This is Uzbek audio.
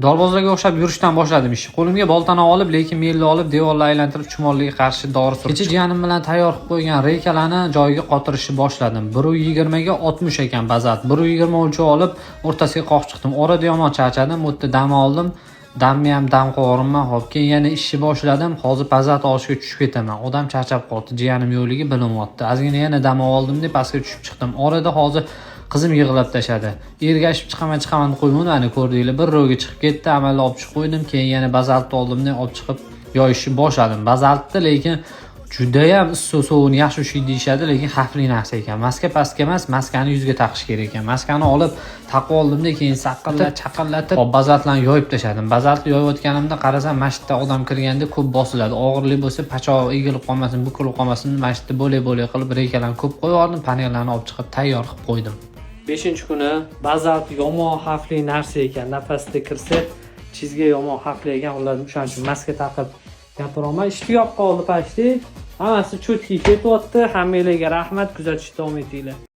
Dorbozlarga o'xshab yurishdan boshladim ishni. Qo'limga boltani olib, lekin melni olib, devorlarni aylantirib chumollarga qarshi dori surib. Kecha jiyanim bilan tayyor qilib qo'ygan reykalarni joyiga qotirishni boshladim. 1.20 ga 60 ekan bazalt. 1.20 o'lchov olib, o'rtasiga qoqib chiqdim. Orada yomon charchadim, u yerda dam oldim. Damni ham dam qo'yarman. Hop, keyin yana ishni boshladim. Hozir bazalt olishga tushib ketaman. Odam charchab qoldi. Jiyanim yo'qligi bilinmayapti. Ozgina yana dam oldim deb pastga tushib chiqdim. Orada hozir qizim yig'lab tashadi. Ergashib chiqaman deb qo'ydim, ana ko'rdinglar. Bir ro'ga chiqib ketdi, amalga olib chiqib qo'ydim. Keyin yana bazalt oldimdan olib chiqib yoyishni boshladim. Bazaltni lekin juda ham issiq suvini yaxshi ushlaydi deyshadi, lekin xavfli narsa ekan. Maska pastga emas, maskani yuzga taqish kerak ekan. Maskani olib taqib oldimda, keyin chaqillatib bazaltlarni yoyib tashladim. Bazaltni yoyayotganimda qarasam, masjidda odam kirganda ko'p bosiladi. Og'irlik bo'lsa, pachog'i egilib qolmasin, bukilib qolmasin, masjidda bo'lay qilib reykalarni ko'p qo'yardim, panellarni olib chiqib tayyor qilib qo'ydim. 5-kuni bazalt yomon xavfli narsa ekan. Nafasga kirsa, chizga yomon xavfli ekan. Ularni o'shaning uchun maska taqib gapiraman. Ish tugab qoldi pashti. Hammasi cho'tki ketyapti. Hammanglarga rahmat, kuzatishda davom etinglar.